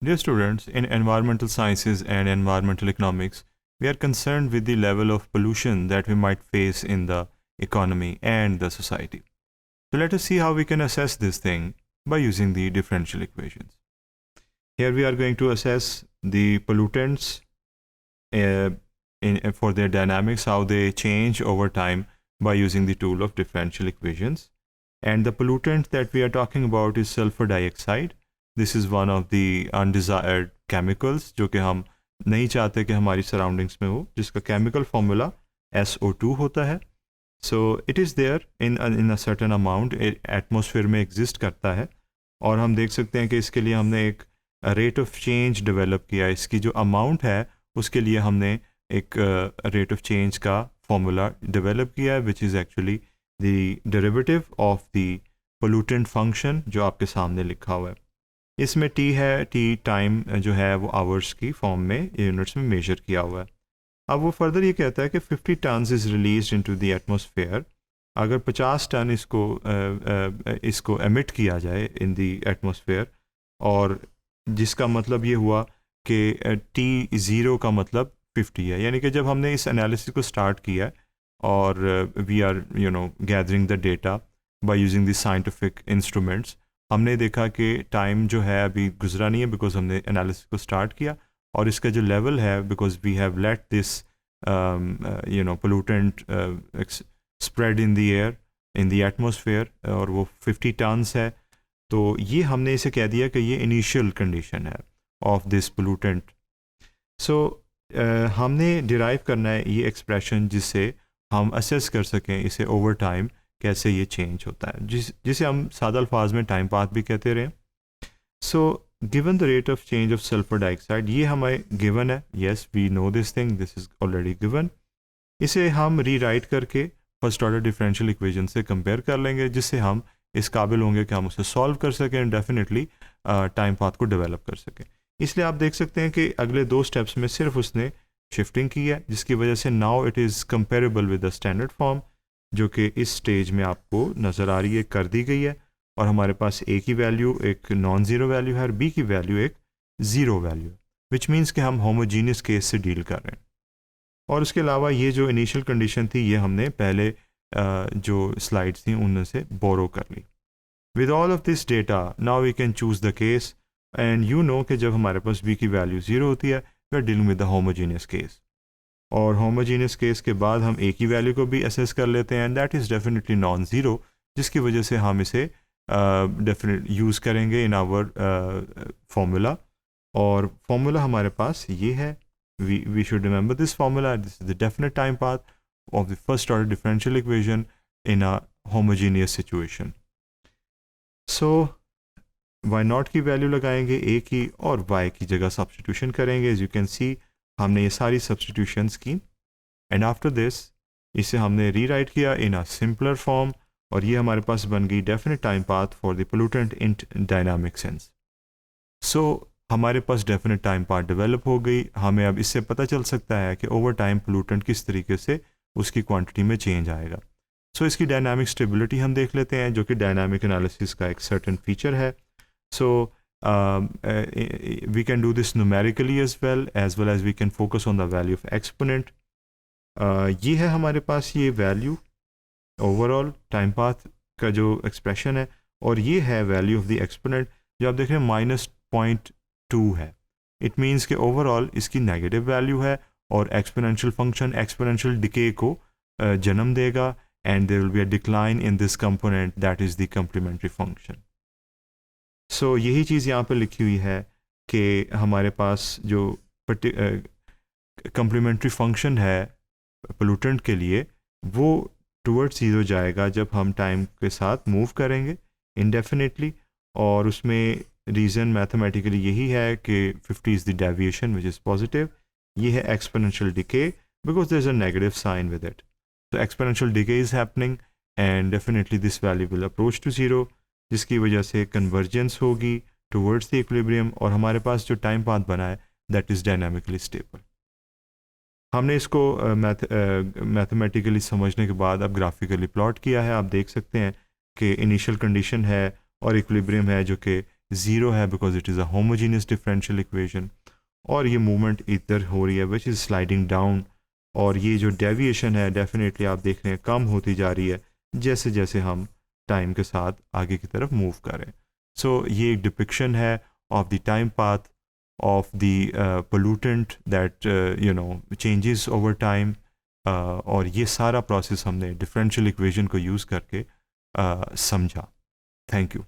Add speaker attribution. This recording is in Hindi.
Speaker 1: Dear students, in environmental sciences and environmental economics, we are concerned with the level of pollution that we might face in the economy and the society. So let us see how we can assess this thing by using the differential equations. Here we are going to assess the pollutants for their dynamics, how they change over time by using the tool of differential equations. And the pollutant that we are talking about is sulfur dioxide. This is one of the undesired chemicals जो कि हम नहीं चाहते कि हमारी सराउंडिंग्स में हो, जिसका केमिकल फॉर्मूला SO2 होता है. So it is there in a certain amount, atmosphere में एग्जिस्ट करता है. और हम देख सकते हैं कि इसके लिए हमने एक रेट ऑफ चेंज डेवलप किया. इसकी जो अमाउंट है उसके लिए हमने एक रेट ऑफ चेंज का फॉर्मूला डेवलप किया है, which is actually the derivative of the pollutant function जो आपके सामने लिखा हुआ है. इसमें टी है, टी टाइम जो है वो आवर्स की फॉर्म में यूनिट्स में मेजर किया हुआ है. अब वो फर्दर ये कहता है कि 50 tons is release into the atmosphere. अगर 50 टन इसको एमिट किया जाए इन द एटमॉस्फेयर, और जिसका मतलब ये हुआ कि टी ज़ीरो का मतलब 50 है. यानी कि जब हमने इस एनालिसिस को स्टार्ट किया और we are gathering the data by using the scientific instruments, हमने देखा कि टाइम जो है अभी गुजरा नहीं है बिकॉज हमने एनालिसिस को स्टार्ट किया. और इसका जो लेवल है, because we have let this pollutant spread in the air in the atmosphere, और वो 50 टन्स है. तो ये हमने इसे कह दिया कि ये इनिशियल कंडीशन है ऑफ दिस पोल्यूटेंट. सो हमने डिराइव करना है ये एक्सप्रेशन जिससे हम असेस कर सकें इसे ओवर टाइम कैसे ये चेंज होता है, जिसे हम सादा अल्फाज में टाइम पाथ भी कहते रहे. So given the rate of change of sulphur dioxide, ये हमें गिवन है. Yes, we know this thing, this is already given. इसे हम रीराइट करके फर्स्ट ऑर्डर डिफरेंशियल इक्वेशन से कंपेयर कर लेंगे, जिससे हम इस काबिल होंगे कि हम उसे सॉल्व कर सकें एंड डेफिनेटली टाइम पाथ को डेवलप कर सकें. इसलिए आप देख सकते हैं कि अगले 2 स्टेप्स में सिर्फ उसने शिफ्टिंग की है, जिसकी वजह से now it is comparable with the standard form, जो कि इस स्टेज में आपको नज़र आ रही है, कर दी गई है. और हमारे पास ए की वैल्यू एक नॉन ज़ीरो वैल्यू है और बी की वैल्यू एक ज़ीरो वैल्यू है, विच मीन्स कि हम होमोजीनियस केस से डील कर रहे हैं. और उसके अलावा ये जो इनिशियल कंडीशन थी ये हमने पहले जो स्लाइड्स थी उनसे बोरो कर ली. With all of this data now we can choose the case, and you know कि जब हमारे पास बी की वैल्यू ज़ीरो होती है we are dealing with the homogeneous case. और होमोजीनियस केस के बाद हम ए की वैल्यू को भी असेस कर लेते हैं, and that is definitely non zero, जिसकी वजह से हम इसे डेफिनेट यूज़ करेंगे इन आवर फार्मूला. और फार्मूला हमारे पास ये है. we should remember this formula. This is the definite time path of the first order differential equation in a homogeneous situation. So y not की वैल्यू लगाएंगे a की और y की जगह सब्सटीट्यूशन करेंगे. as you can see हमने ये सारी सब्सटीट्यूशंस की, एंड आफ्टर दिस इसे हमने रीराइट किया इन अ सिंपलर फॉर्म, और ये हमारे पास बन गई definite time path for the pollutant in dynamic sense. So हमारे पास डेफिनेट टाइम पार्ट डेवलप हो गई. हमें अब इससे पता चल सकता है कि ओवर टाइम पोल्यूटेंट किस तरीके से उसकी क्वांटिटी में चेंज आएगा. सो इसकी डायनामिक स्टेबिलिटी हम देख लेते हैं, जो कि डायनामिक एनालिसिस का एक सर्टेन फीचर है. So we can do this numerically as well as we can focus on the value of exponent. ये है हमारे पास ये वैल्यू ओवरऑल टाइम पाथ का जो एक्सप्रेशन है, और ये है वैल्यू ऑफ द एक्सपोनेंट जो आप देख रहे हैं -0.2 है. इट मीन्स कि ओवरऑल इसकी नेगेटिव वैल्यू है, और एक्सपोनेंशियल फंक्शन एक्सपोनेंशियल डिके को जन्म देगा, and there will be a decline in this component that is the complementary function. So यही चीज़ यहाँ पे लिखी हुई है कि हमारे पास जो कम्प्लीमेंट्री फंक्शन है पोल्यूटेंट के लिए वो टुवर्ड्स ज़ीरो जाएगा जब हम टाइम के साथ मूव करेंगे इनडेफिनेटली. और उसमें रीज़न मैथमेटिकली यही है कि 50 is the deviation which is positive. ये है exponential decay because there is a negative sign with it. तो exponential decay is happening and definitely this value will approach to zero, जिसकी वजह से कन्वर्जेंस होगी टुवर्ड्स द इक्विलिब्रियम, और हमारे पास जो टाइम पाथ बना है दैट इज़ डायनामिकली स्टेबल. हमने इसको मैथमेटिकली समझने के बाद अब ग्राफिकली प्लॉट किया है. आप देख सकते हैं कि इनिशियल कंडीशन है और इक्विलिब्रियम है जो कि ज़ीरो है because it is a homogeneous differential equation, और ये मूवमेंट इधर हो रही है विच इज़ स्लाइडिंग डाउन, और ये जो डेविएशन है डेफिनेटली आप देख रहे हैं कम होती जा रही है जैसे जैसे हम टाइम के साथ आगे की तरफ मूव करें. सो ये एक डिपिक्शन है of the time path of the pollutant that changes over time, और ये सारा प्रोसेस हमने डिफरेंशियल इक्वेशन को यूज़ करके समझा. Thank you.